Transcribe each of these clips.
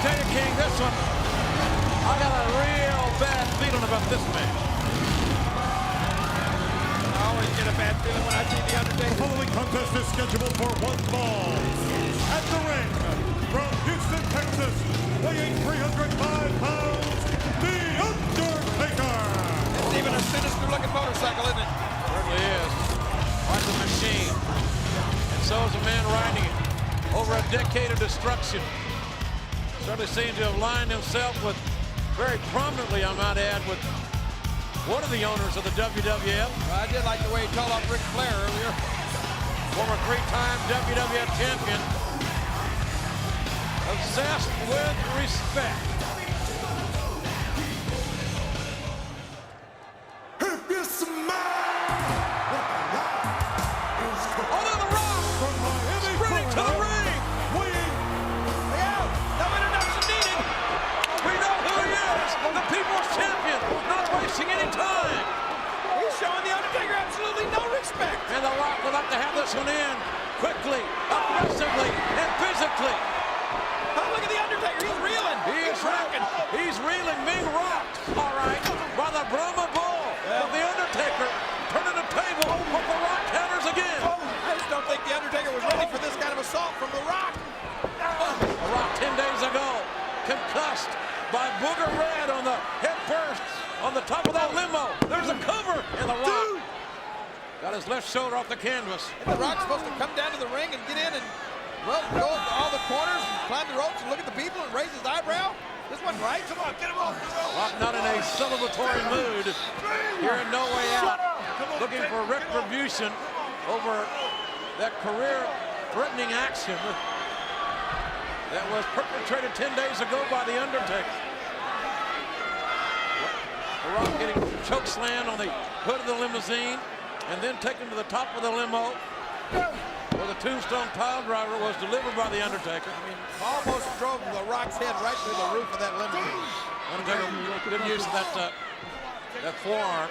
tell you, King, this one, I got a real bad feeling about this match. I always get a bad feeling when I see The Undertaker. The following contest is scheduled for one fall. At the ring, from Houston, Texas, weighing 305 pounds, The Undertaker. It's even a sinister-looking motorcycle, isn't it? Certainly is. Like a machine. And so is a man riding it. Over a decade of destruction. Certainly seems to have lined himself with, very prominently, I might add, with one of the owners of the WWF. I did like the way he called out Ric Flair earlier. Former three-time WWF champion. Obsessed with respect. If you smile, Although The Rock from Miami, sprinting to the ring. weighing Yeah, no introduction needed. We know who he is. The People's Champion. Not wasting any time. He's showing The Undertaker absolutely no respect. And The Rock would like to have this one in quickly, aggressively, and physically. Oh, look at The Undertaker. He's reeling. He's rocking. He's reeling, being rocked, all right, by the Brahma Bull. Yeah. But The Undertaker turning the table with The Rock counters again. I just don't think The Undertaker was ready for this kind of assault from The Rock. The Rock 10 days ago, concussed by Booger Red on the head first, on the top of that limo. There's a cover, and The Rock got his left shoulder off the canvas. And The Rock's supposed to come down to the ring and get in and, well, go up to all the corners and climb the ropes and look at the people and raise his eyebrow. This wasn't right. Come on, get him off the rope. Rock not in a celebratory mood. Here in No Way Out, looking for retribution over that career-threatening action that was perpetrated 10 days ago by The Undertaker. The Rock getting chokeslammed on the hood of the limousine and then taken to the top of the limo where the tombstone pile driver was delivered by The Undertaker. Almost drove The Rock's head right through the roof of that limousine. Undertaker, good use of that forearm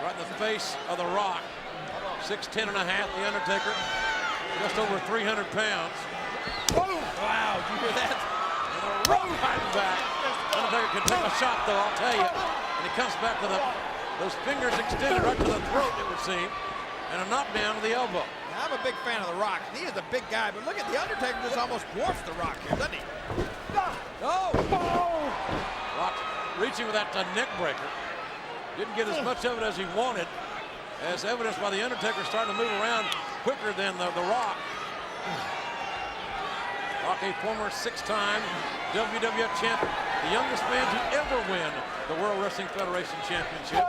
right in the face of The Rock. 6'10" and a half, The Undertaker, just over 300 pounds. Wow, did you hear that? And The Rock fighting back. Undertaker can take a shot, though, I'll tell you. And he comes back with those fingers extended right to the throat, it would seem, and a knockdown to the elbow. Now, I'm a big fan of The Rock. He is a big guy, but look at The Undertaker just almost dwarfs The Rock here, doesn't he? Oh! Rock reaching with that neck breaker. Didn't get as much of it as he wanted, as evidenced by The Undertaker starting to move around quicker than the Rock. Rock, a former six-time WWF champion, the youngest man to ever win the World Wrestling Federation Championship.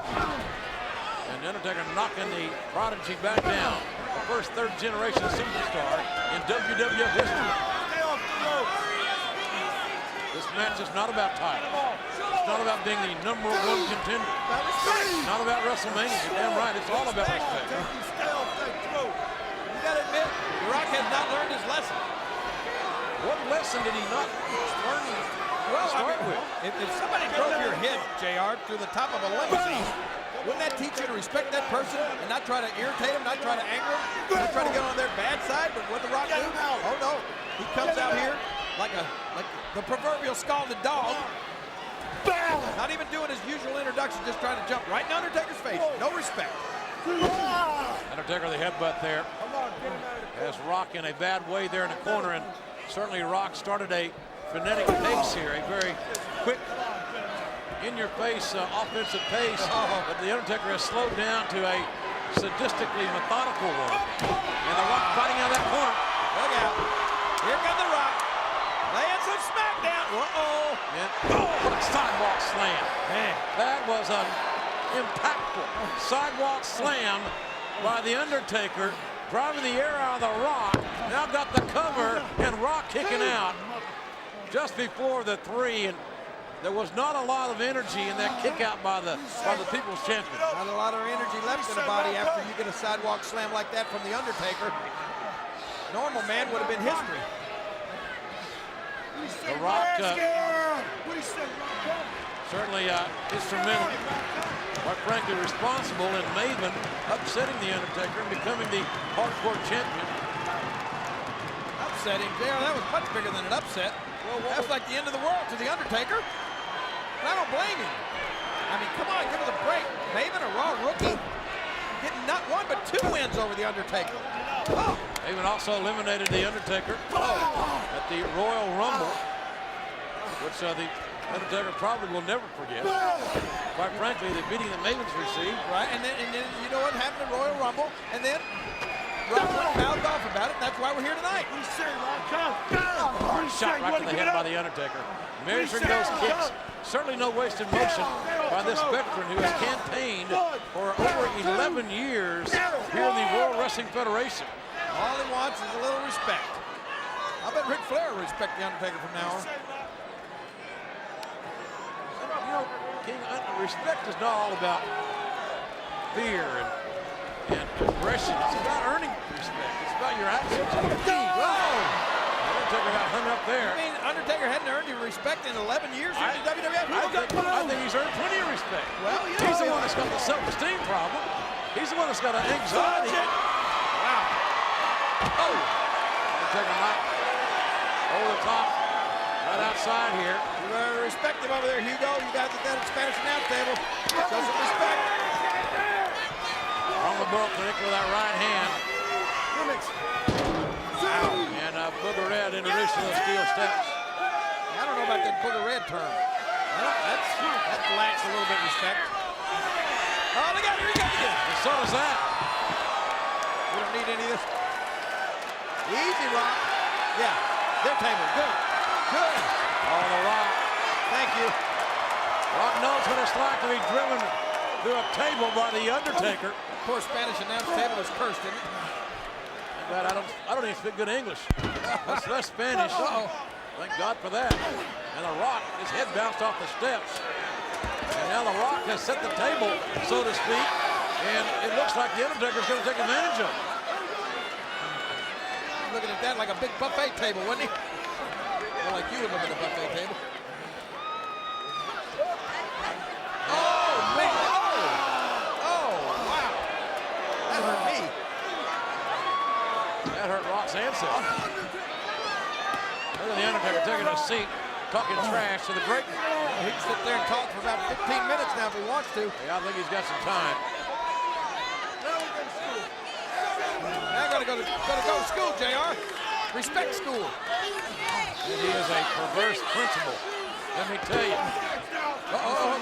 And The Undertaker knocking the prodigy back down, the first third-generation superstar in WWF history. This match is not about title. It's not about being the #1 contender. It's not about WrestleMania. You're damn right. It's all about respect. You gotta admit, The Rock has not learned his lesson. What lesson did he not learn to Well, start with? if somebody drove your head, JR, through the top of a limousine, wouldn't that teach you to respect that person and not try to irritate him, not try to anger him, not try to get on their bad side? But what The Rock do? Oh no, he comes out here like the proverbial scalded dog. Not even doing his usual introduction, just trying to jump right in Undertaker's face. No respect. Undertaker, the headbutt there. Has Rock in a bad way there in the corner, and certainly Rock started a frenetic pace here, a very quick, in-your-face offensive pace that The Undertaker has slowed down to a sadistically methodical one. And The Rock fighting out of that corner. Look out. Here comes The Rock. Laying some smackdown. Uh-oh. And what a sidewalk slam. Man, that was an impactful sidewalk slam by The Undertaker, driving the air out of The Rock. Now got the cover, and Rock kicking out just before the three. And there was not a lot of energy in that kick out by the People's Champion. Not a lot of energy left in the body after you get a sidewalk slam like that from The Undertaker. Normal man would have been history. The Rock certainly instrumental, quite frankly responsible in Maven upsetting The Undertaker and becoming the hardcore champion. upsetting. That was much bigger than an upset. Well, that's like the end of the world to The Undertaker. And I don't blame him. I mean, come on, give us a break. Maven, a Raw rookie, getting not one but 2 wins over The Undertaker. Oh. Maven also eliminated The Undertaker at the Royal Rumble, which the Undertaker probably will never forget. Quite frankly, the beating that Maven's received. Right, and then you know what happened at Royal Rumble, and then Rock mouthed off about it, and that's why we're here tonight. Shot right to the head by The Undertaker. Measuring those kicks. Certainly no wasted motion by this veteran who has campaigned for over 11 years here in the World Wrestling Federation. All he wants is a little respect. I bet Ric Flair will respect The Undertaker from now on. You know, King, respect is not all about fear and aggression. It's about earning respect. It's about your actions and your deeds. Oh! Undertaker got hung up there. I mean, Undertaker hadn't earned your respect in 11 years here in WWF. I think he's earned plenty of respect. Well, you know, he's the one that's got the self-esteem problem. He's the one that's got an anxiety. Wow. Oh! Undertaker knocked over the top, right outside here. You better respect him over there, Hugo. You got to get that at Spanish announce table. Show some respect. On the book, with that right hand. And Booger Red introduced to the steel steps. I don't know about that Booger Red term. That lacks a little bit of respect. Oh, look out, here he goes again. And so does that. We don't need any of this. Easy, Rock. Yeah, their table, good. Good. Oh, the Rock. Thank you. Rock knows what it's like to be driven to a table by The Undertaker. Poor Spanish announce table is cursed, isn't it? But I don't even speak good English. That's less Spanish. Thank God for that. And the Rock, his head bounced off the steps. And now the Rock has set the table, so to speak. And it looks like The Undertaker's going to take advantage of it. Looking at that like a big buffet table, wasn't he? More like you would look at a buffet table. Oh, man. Oh, wow. That hurt me. That hurt Rock's ancestor. Look at The Undertaker taking a seat, talking trash to the great. He can sit there and talk for about 15 minutes now if he wants to. Yeah, I think he's got some time. Now I gotta go to school, JR. Respect school. And he is a perverse principal. Let me tell you.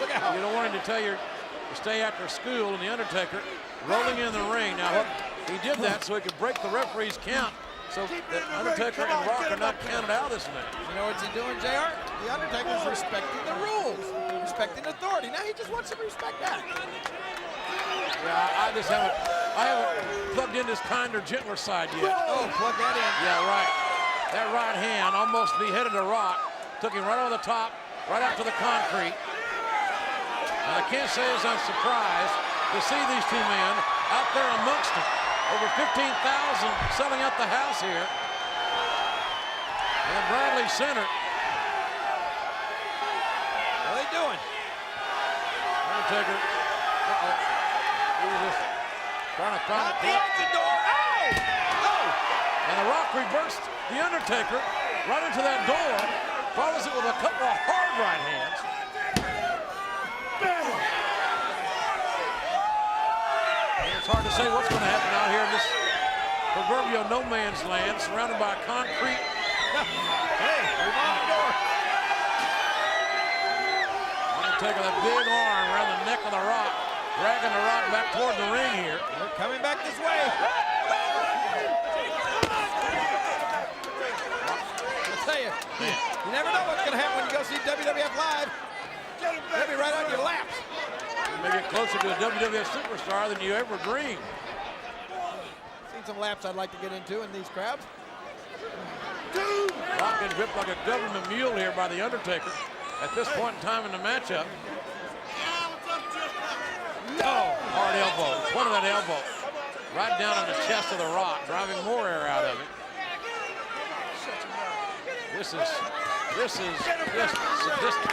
Look out. You don't want him to tell you to stay after school, and The Undertaker rolling in the ring. Now, he did that so he could break the referee's count, so that Undertaker and Rock are not counted out of this match. You know what's he doing, JR? The Undertaker's respecting the rules, respecting authority. Now he just wants some respect back. Yeah, I haven't plugged in his kinder, gentler side yet. Oh, plug that in. Yeah, right. That right hand almost beheaded a Rock. Took him right over the top, right out to the concrete. And I can't say as I'm surprised to see these two men out there amongst them. Over 15,000 selling out the house here. And Bradley Center. What are they doing? Undertaker. He was just trying to find the exit door. Oh! Oh! And the Rock reversed The Undertaker right into that door. Follows it with a couple of hard right hands. It's hard to say what's going to happen out here in this proverbial no man's land, surrounded by concrete. Hey, move on the door. Undertaker, that big arm around the neck of the Rock, dragging the Rock back toward the ring here. They're coming back this way. I'll tell you, you never know what's going to happen when you go see WWF Live. They'll be right on your laps. You may get closer to a WWF superstar than you ever dreamed. Seen some laps I'd like to get into in these crowds. Rock getting gripped like a government mule here by The Undertaker at this point in time in the matchup. Oh, hard elbow, point of that elbow. Right down on the chest of the Rock, driving more air out of it. This is just sadistic.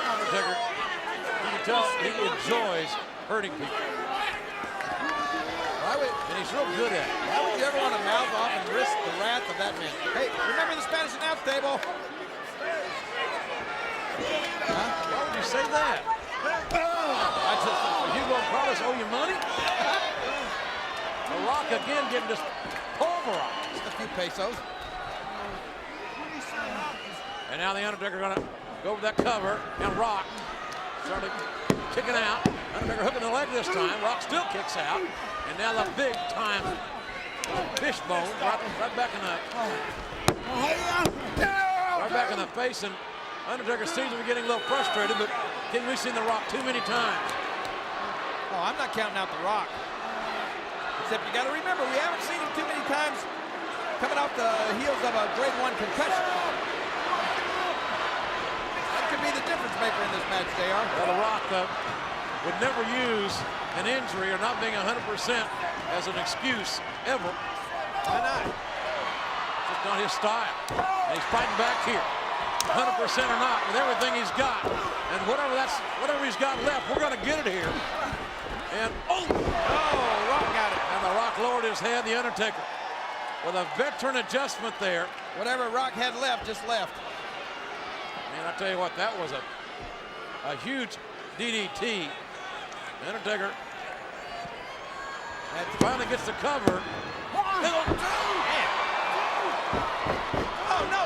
Undertaker, you can tell he enjoys hurting people. Well, I And he's real good at it. Why would you ever want to mouth off and risk the wrath of that man? Hey, remember the Spanish announce table? Huh? Why would you say that? Hugo Carlos owe you money? The Rock again getting just pulverized. Just a few pesos. And now the Undertaker gonna go over that cover, and Rock started kicking out. Undertaker hooking the leg this time. Rock still kicks out, and now the big time fishbone right back in the face. And Undertaker seems to be getting a little frustrated, but we've seen the Rock too many times. Oh, I'm not counting out the Rock. Except you got to remember, we haven't seen him too many times coming off the heels of a grade 1 concussion. That could be the difference maker in this match, JR. Well, the Rock would never use an injury or not being 100% as an excuse ever. Why not? Just not his style. And he's fighting back here, 100% or not, with everything he's got. And whatever he's got left, we're going to get it here. And oh, Rock got it. And the Rock lowered his head. The Undertaker with a veteran adjustment there. Whatever Rock had left, just left. Man, I tell you what, that was a huge DDT. The Undertaker finally gets the cover. Oh, no,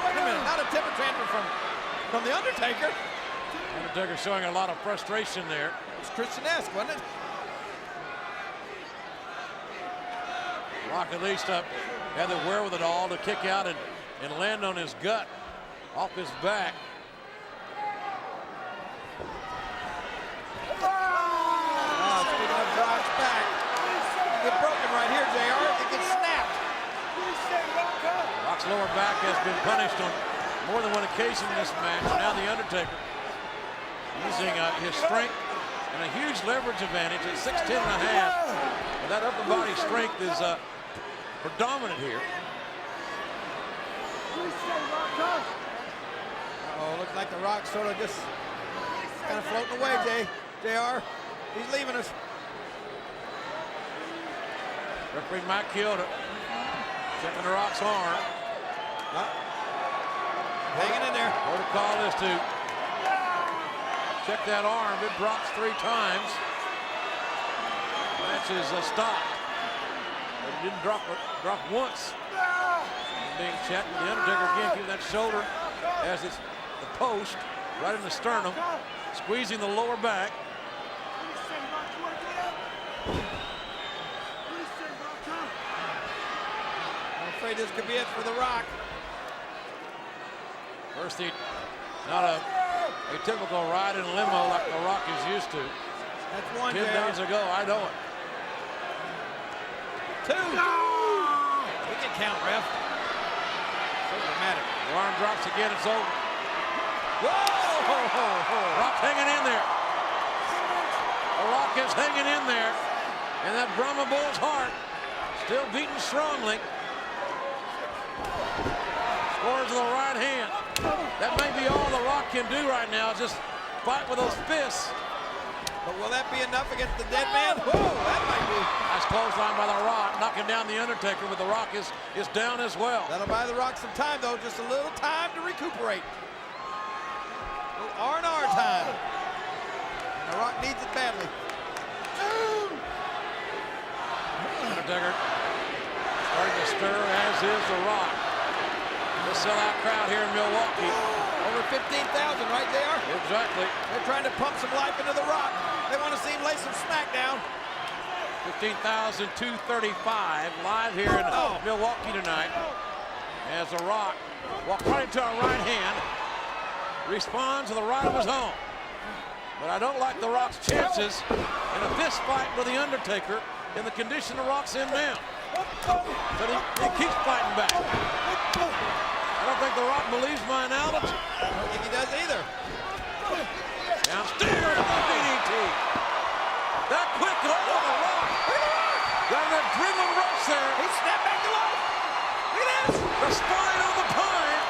wait a minute. Not a temper tantrum from the Undertaker. Undertaker showing a lot of frustration there. It's Christian-esque, wasn't it? Rock at least had the wherewithal to kick out and land on his gut off his back. Speaking of Rock's back, get broken right here, JR. It gets snapped. Rock's lower back has been punished on more than one occasion in this match. Now the Undertaker using his strength and a huge leverage advantage at 6'10 and a half. But that upper body strength is predominant here. Oh, looks like the Rock sort of just kind of floating away, JR. He's leaving us. Referee Mike Chioda checking the Rock's arm. Hanging in there. Protocol is to check that arm. It drops 3 times. Match is stopped. But it didn't drop once. Being checked. The Undertaker again keeping that shoulder as it's the post right in the sternum, squeezing the lower back. I'm afraid this could be it for the Rock. First, not a typical ride in limo like the Rock is used to. That's one. 10 days ago, I know it. 2. We can count, ref. So dramatic. The arm drops again, it's over. Whoa! Rock's hanging in there. The Rock is hanging in there. And that Brahma Bull's heart still beating strongly. Scores with the right hand. That may be all the Rock can do right now, is just fight with those fists. But will that be enough against the Deadman? Whoa, that might be. Nice clothesline by the Rock, knocking down the Undertaker, but the Rock is down as well. That'll buy the Rock some time, though, just a little time to recuperate. R&R time. And the Rock needs it badly. Undertaker starting to stir, as is the Rock. The sellout crowd here in Milwaukee. Over 15,000, right there. Exactly. They're trying to pump some life into the Rock. They want to see him lay some smack down. 15,235 live here in Milwaukee tonight. As the Rock walks right into our right hand, responds to the right of his own. But I don't like the Rock's chances in a fist fight with the Undertaker in the condition the Rock's in now. But he keeps fighting back. I don't think the Rock believes my analogy. I don't think he does either. Downstairs with the DDT. That quick, the Rock. Got an adrenaline rush there. He snapped back to life. Look at this. The spine on the pine.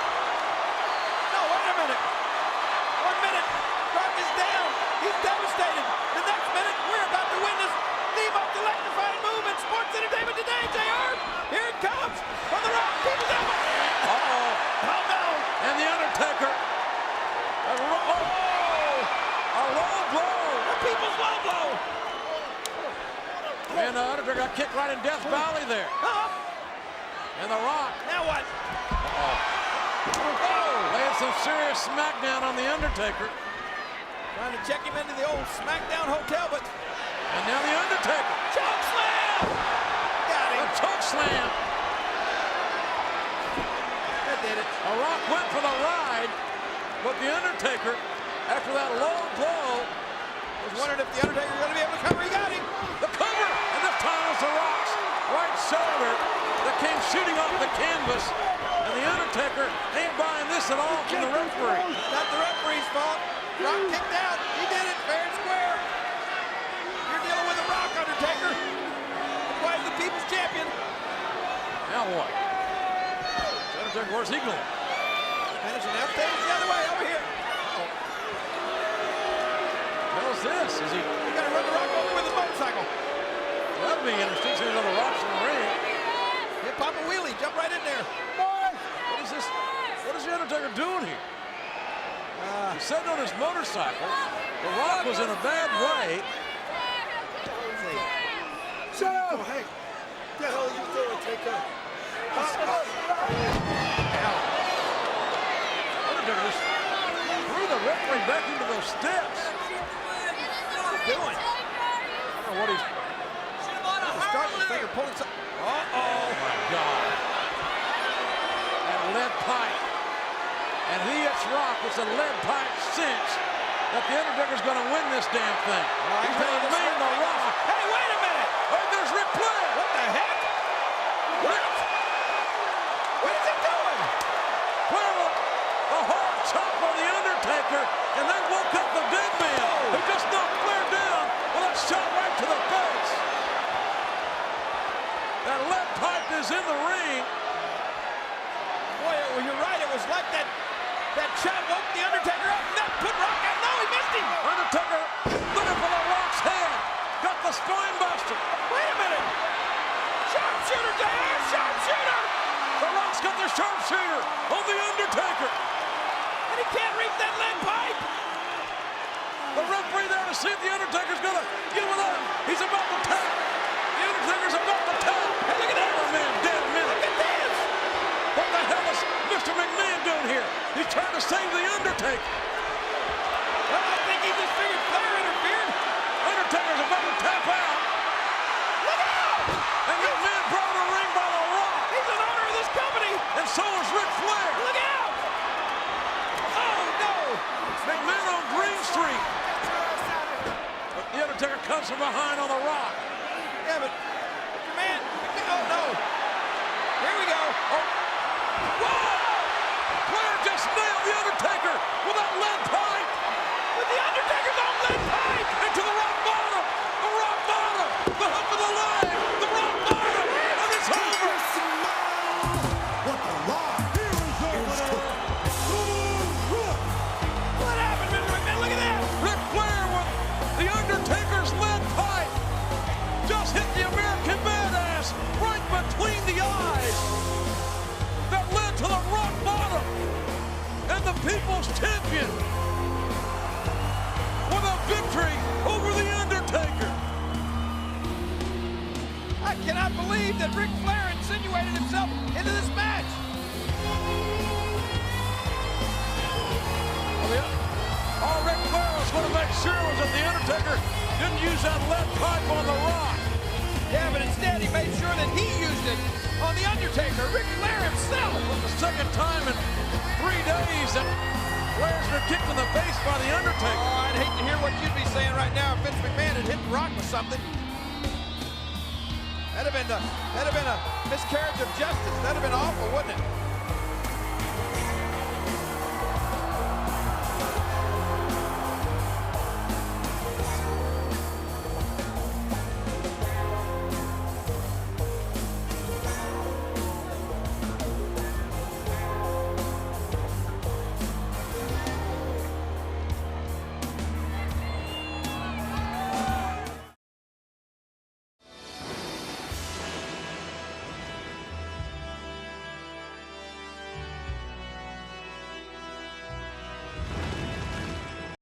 No, wait a minute. 1 minute. Rock is down. He's devastated. The next minute, we're about to witness the most electrifying move in sports entertainment. And The Rock. Now what? Laying some serious smackdown on The Undertaker. Trying to check him into the old SmackDown hotel, but... And now The Undertaker. Choke slam! Got him. A choke slam. That did it. The Rock went for the ride, but The Undertaker, after that low blow, was wondering if The Undertaker was going to be able to cover. He got him. the cover, and this time it was The Rock's right shoulder that came shooting off the canvas, and The Undertaker ain't buying this at all from the referee. Not the referee's fault. Rock kicked out. He did it fair and square. You're dealing with The Rock, Undertaker. That's why he's the people's champion. Now what? The Undertaker, where's he going? Managing now. Tables the other way, over here. How's this? Is he? You got to run The Rock over with his motorcycle. Well, that'd be interesting. See another Rock's in the ring. Hit pop a wheelie. Jump right in there. What is this? What is The Undertaker doing here? He's sitting on his motorcycle. The Rock was in a bad way. Let's see. Shut up! Hey, what the hell are you doing, Taker? Undertaker just threw the referee back into those steps. What's he doing? I don't know what he's... Starting his finger, pulling some... Oh my God. That lead pipe. And he hits Rock with a lead pipe cinch that The Undertaker's going to win this damn thing. He's going to remain The Rock. Hey, wait a minute! Hey, there's Ric Flair. What the heck? What? What is he doing? Flair, the hard chop on The Undertaker, and that woke up the Deadman, who just knocked Flair down with a shot right to the face. That lead pipe is in the ring. Boy, well, you're right. It was like that shot woke The Undertaker up, and that put Rock out. No, he missed him. Undertaker looking for The Rock's head. Got the spine buster. Wait a minute. Sharpshooter, JR, sharpshooter. The Rock's got the sharpshooter on The Undertaker. And he can't reach that lead pipe. The referee there to see if The Undertaker's going to give it up. He's about to tap. The Undertaker's about to tap. Hey, look at that. Oh, man, dead minute. Look at this. What the hell is Mr. McMahon doing here? He's trying to save The Undertaker. Well, I think he just figured Flair interfered. Undertaker's about to tap out. Look out. And McMahon brought a ring by The Rock. He's an owner of this company. And so is Ric Flair. Look out. Oh, no. McMahon on Green Street. But The Undertaker comes from behind on The Rock. Yeah, but McMahon. Oh, no. Here we go. Oh. Whoa! Flair just nailed The Undertaker with that lead pipe. With The Undertaker's own lead pipe. Into the rock bottom. The rock bottom. The hook of the leg. The rock bottom. And it's over. What the Rock? Here is your winner, The Rock. What happened, Mr. McMahon? Look at that. Ric Flair with The Undertaker's lead pipe. Just hit the American Badass right between the eyes. That led to the rock bottom. And the People's Champion with a victory over The Undertaker. I cannot believe that Ric Flair insinuated himself into this match. All Ric Flair was going to make sure was that The Undertaker didn't use that lead pipe on The Rock. Yeah, but instead he made sure that he used it on The Undertaker, Ric Flair himself. It was the second time in 3 days that Flair's been kicked in the face by The Undertaker. Oh, I'd hate to hear what you'd be saying right now if Vince McMahon had hit Rock with something. That'd have been a miscarriage of justice. That'd have been awful, wouldn't it?